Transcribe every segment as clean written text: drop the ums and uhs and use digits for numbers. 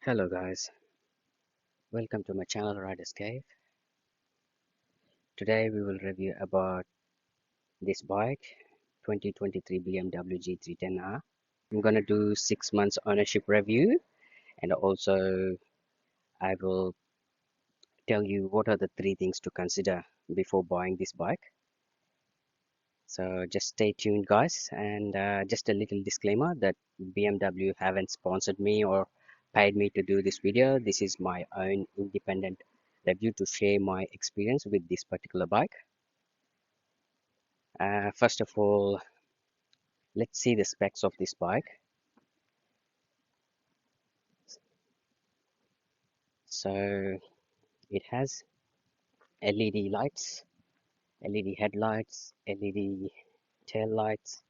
Hello guys, welcome to my channel Ride Escape. Today we will review about this bike 2023 BMW G310R. I'm gonna do 6 months ownership review, and also I will tell you what are the three things to consider before buying this bike. So just stay tuned guys, and just a little disclaimer that BMW haven't sponsored me or paid me to do this video. This is my own independent review to share my experience with this particular bike. First of all, let's see the specs of this bike. So it has LED lights, LED headlights, LED tail lights.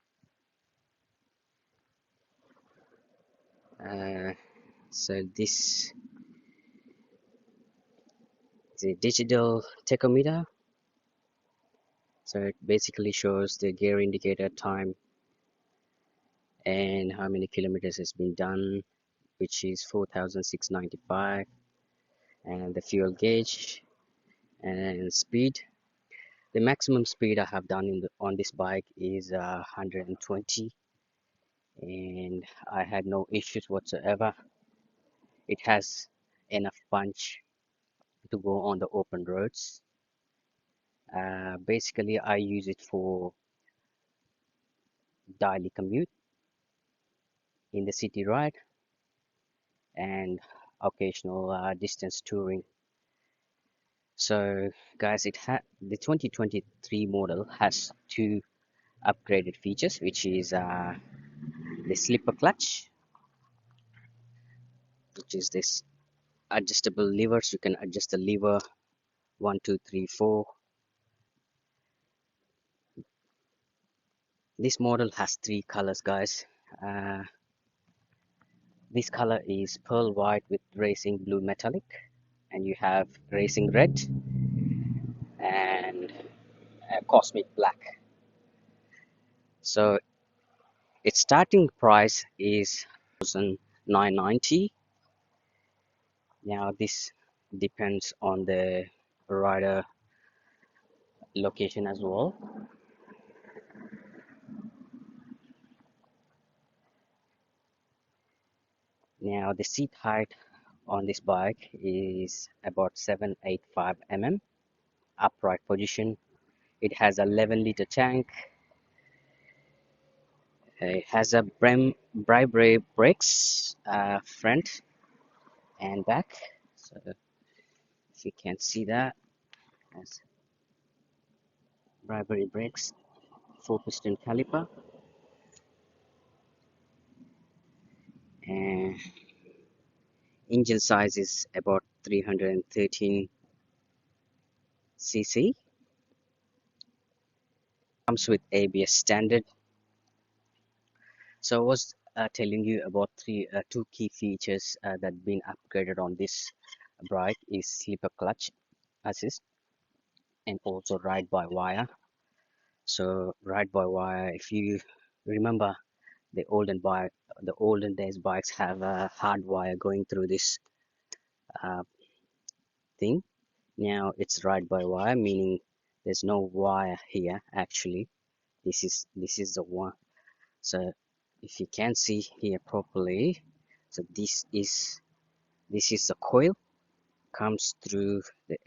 So this is a digital tachometer. So it basically shows the gear indicator time and how many kilometers has been done, which is 4,695, and the fuel gauge and speed. The maximum speed I have done on this bike is 120, and I had no issues whatsoever. It has enough punch to go on the open roads. Basically, I use it for daily commute in the city ride and occasional distance touring. So guys, the 2023 model has two upgraded features, which is the slipper clutch, which is this adjustable levers. You can adjust the lever 1, 2, 3, 4. This model has three colors guys. uh, this color is pearl white with racing blue metallic, and you have racing red and cosmic black. So its starting price is 990. Now this depends on the rider location as well. Now the seat height on this bike is about 785 mm. Upright position. It has a 11-liter tank. It has a Bybre brakes, front and back. So if you can see that, has Bybre brakes, four-piston caliper, and engine size is about 313 cc. Comes with ABS standard. So I was telling you about two key features that been upgraded on this bike is slipper clutch assist and also ride by wire. So ride by wire, if you remember the olden days bikes have a hard wire going through this uh, thing. Now it's ride by wire, meaning there's no wire here actually. This is the one. So if you can see here properly, so this is the coil comes through the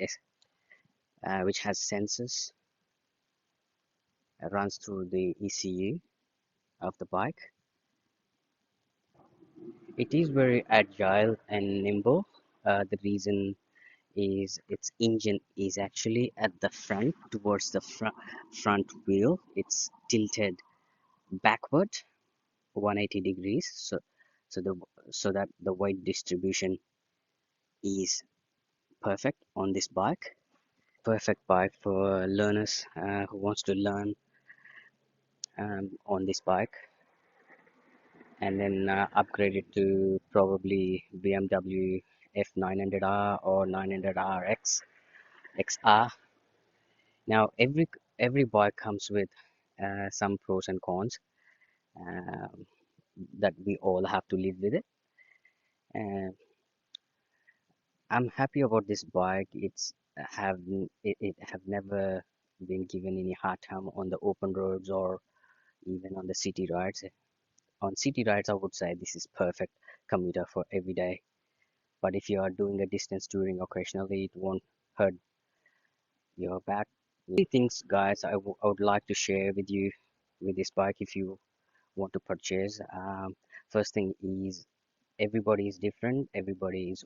which has sensors, runs through the ECU of the bike. It is very agile and nimble. The reason is its engine is actually at the front towards the front wheel. It's tilted backward 180 degrees, so that the weight distribution is perfect on this bike. Perfect bike for learners who wants to learn on this bike, and then upgrade it to probably BMW F900R or 900RX XR. Now every bike comes with some pros and cons um, that we all have to live with it. I'm happy about this bike. It have never been given any hard time on the open roads or even on the city rides. On city rides, I would say this is perfect commuter for every day. But if you are doing a distance touring occasionally, it won't hurt your back. Three things, guys, I would like to share with you with this bike if you want to purchase. First thing is everybody is different. Everybody's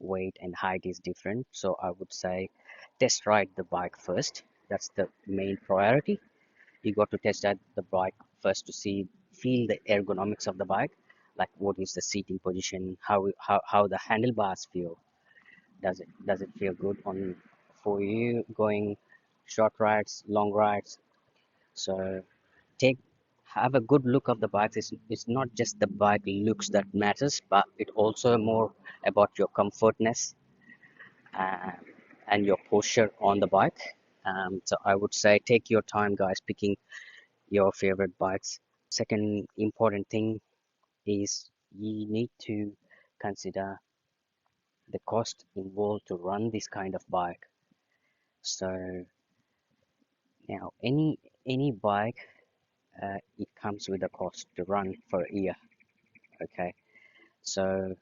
weight and height is different. So I would say test ride the bike first. That's the main priority. You got to test out the bike first to feel the ergonomics of the bike, like what is the seating position, how the handlebars feel. Does it feel good on for you going short rides, long rides? So take have a good look of the bikes. It's not just the bike looks that matters, but it also more about your comfortness uh, and your posture on the bike. So I would say take your time, guys, picking your favorite bikes. Second important thing is you need to consider the cost involved to run this kind of bike. So now any bike it comes with a cost to run for a year. Okay, so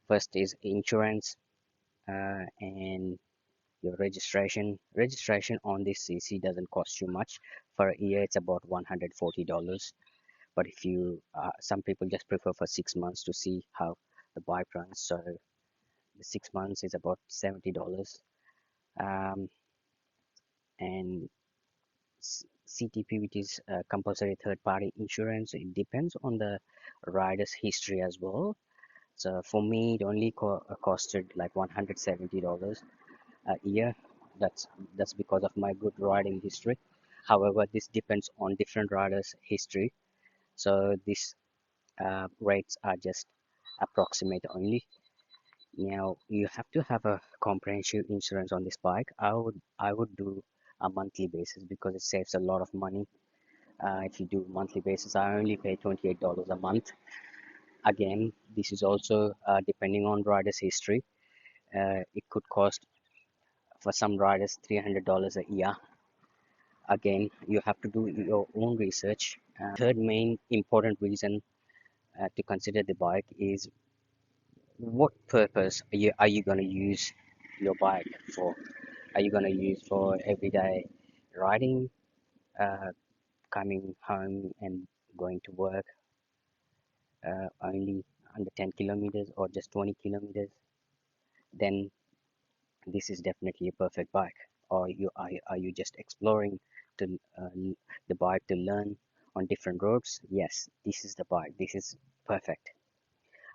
first is insurance and your registration. Registration on this CC doesn't cost you much. For a year, it's about $140. But if you, some people just prefer for 6 months to see how the bike runs. So the 6 months is about $70. Um, and CTP, which is compulsory third-party insurance, it depends on the rider's history as well. So for me, it only costed like $170 a year. That's because of my good riding history. However, this depends on different riders' history. So these rates are just approximate only. Now you have to have a comprehensive insurance on this bike. I would do a monthly basis because it saves a lot of money. If you do monthly basis, I only pay $28 a month. Again, this is also depending on rider's history. It could cost for some riders $300 a year. Again, you have to do your own research. Third main important reason to consider the bike is what purpose are you going to use your bike for? Are you going to use for everyday riding, uh, coming home and going to work only under 10 kilometers or just 20 kilometers? Then this is definitely a perfect bike. Or are you just exploring to the bike to learn on different roads? Yes, this is the bike. This is perfect.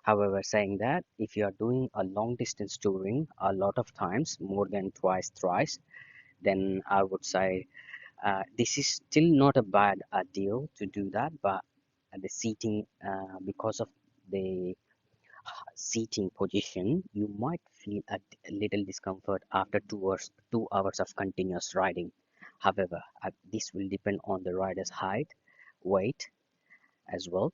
However, saying that, if you are doing a long distance touring a lot of times, more than twice, thrice, then I would say this is still not a bad deal to do that. But the seating, because of the seating position, you might feel a little discomfort after 2 hours of continuous riding. However, this will depend on the rider's height, weight as well.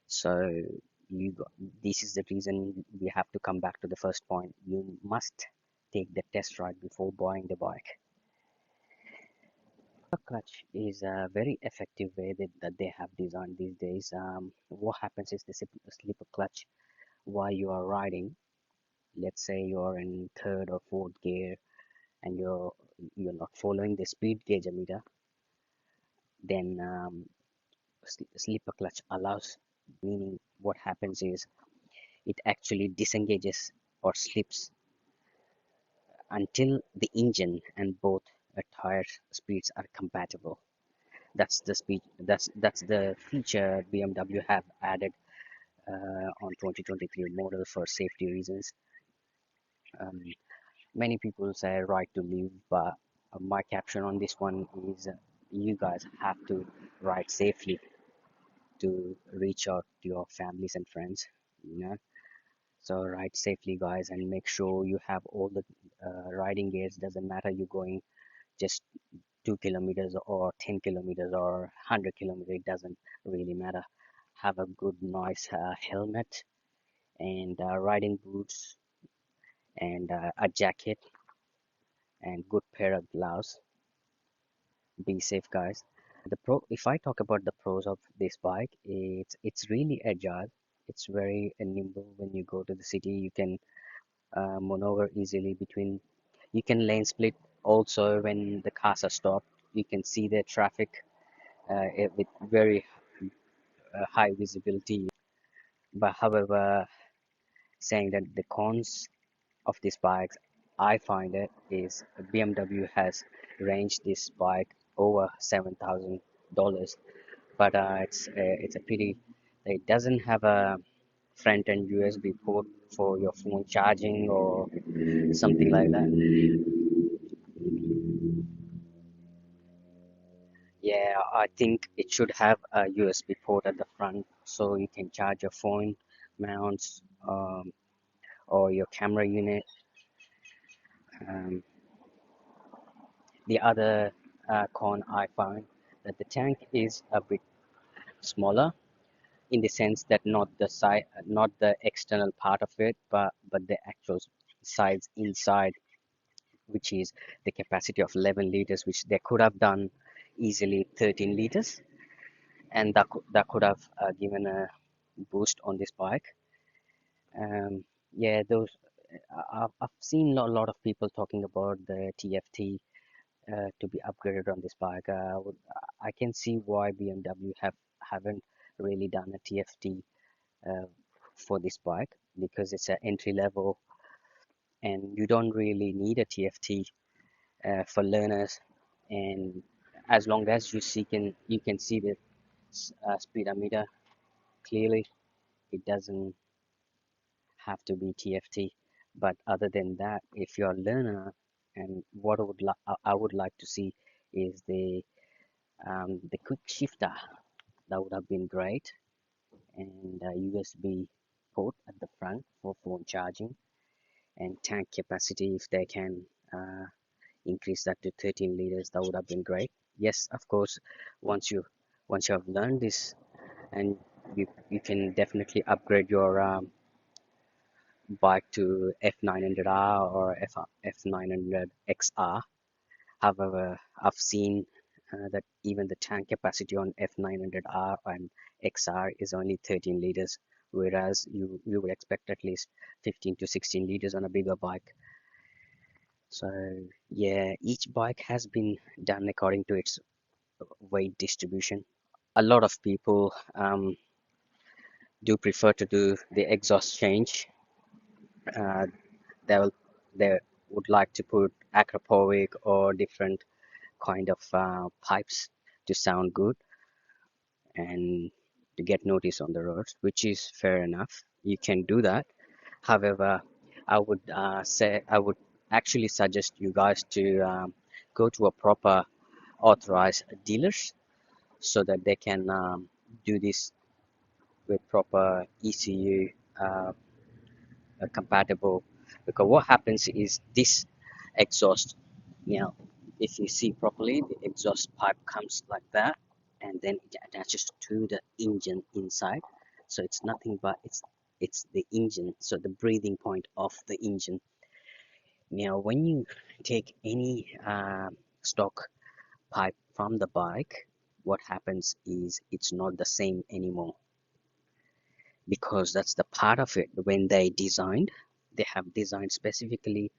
So you got, this is the reason we have to come back to the first point. You must take the test ride before buying the bike. A clutch is a very effective way that they have designed these days. What happens is the slipper clutch while you are riding. Let's say you're in third or fourth gear and you're not following the speed gauge meter, then slipper clutch allows, meaning what happens is it actually disengages or slips until the engine and both tire speeds are compatible. That's the feature BMW have added on 2023 model for safety reasons. Um, Many people say right to live, but my caption on this one is you guys have to ride safely to reach out to your families and friends, you know. So ride safely, guys, and make sure you have all the riding gears. Doesn't matter you're going just 2 kilometers or 10 kilometers or 100 kilometers, it doesn't really matter. Have a good, nice helmet and riding boots and a jacket and good pair of gloves. Be safe, guys. If I talk about the pros of this bike, it's really agile. It's very nimble. When you go to the city, you can maneuver easily between. You can lane split also when the cars are stopped. You can see the traffic with very high visibility. But however, saying that the cons of these bikes, I find it is BMW has ranged this bike over $7,000, but it's a pity that it doesn't have a front end USB port for your phone charging or something like that. Yeah, I think it should have a USB port at the front so you can charge your phone mounts or your camera unit. Um, the other con I find that the tank is a bit smaller in the sense that not the external part of it, but the actual size inside, which is the capacity of 11 liters, which they could have done easily 13 liters, and that could have given a boost on this bike. Yeah, those I've seen a lot of people talking about the TFT to be upgraded on this bike. I can see why BMW haven't really done a TFT for this bike because it's an entry level and you don't really need a TFT for learners. And as long as you can see the speedometer clearly, it doesn't have to be TFT. But other than that, if you're a learner, and what I would like to see is the quick shifter. That would have been great, and a USB port at the front for phone charging, and tank capacity if they can increase that to 13 liters, that would have been great. Yes, of course, once you once you have learned this, and you can definitely upgrade your bike to F900R or F900XR. However, I've seen that even the tank capacity on F900R and XR is only 13 liters, whereas you would expect at least 15 to 16 liters on a bigger bike. So yeah, each bike has been done according to its weight distribution. A lot of people do prefer to do the exhaust change. Uh, they will they would like to put acropoic or different kind of pipes to sound good and to get notice on the roads, which is fair enough. You can do that. However, I would actually suggest you guys to go to a proper authorized dealers so that they can do this with proper ECU compatible. Because what happens is this exhaust, you know, if you see properly, the exhaust pipe comes like that, and then it attaches to the engine inside. So it's nothing but it's the engine, so the breathing point of the engine. Now, when you take any stock pipe from the bike, what happens is it's not the same anymore because that's the part of it when they have designed specifically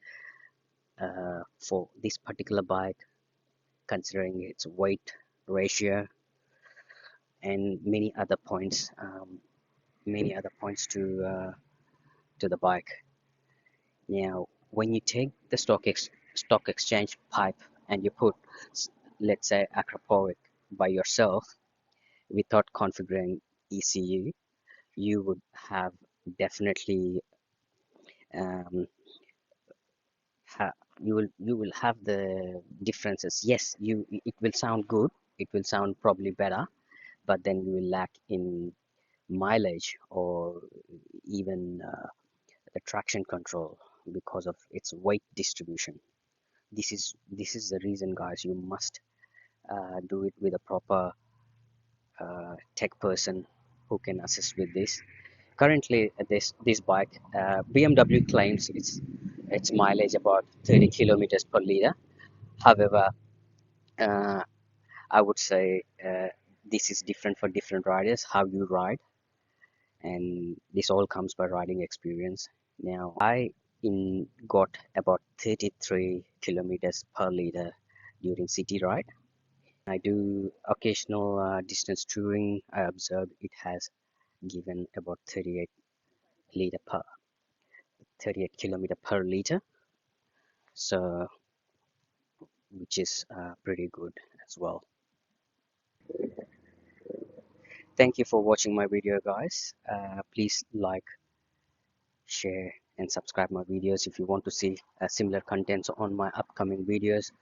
for this particular bike, considering its weight ratio and many other points to the bike. Now, when you take the stock exchange pipe and you put, let's say, acropoic by yourself without configuring ECU, you would have definitely um, ha you will have the differences. Yes, it will sound good. It will sound probably better, but then you will lack in mileage or even the traction control because of its weight distribution. This is the reason, guys. You must do it with a proper tech person who can assist with this. Currently, this bike, BMW claims its mileage about 30 kilometers per liter. However, uh, I would say this is different for different riders, how you ride, and this all comes by riding experience. Now, I got about 33 kilometers per liter during city ride. I do occasional distance touring. I observed it has given about 38 kilometer per liter, so which is pretty good as well. Thank you for watching my video, guys. Please like, share, and subscribe my videos if you want to see similar contents on my upcoming videos.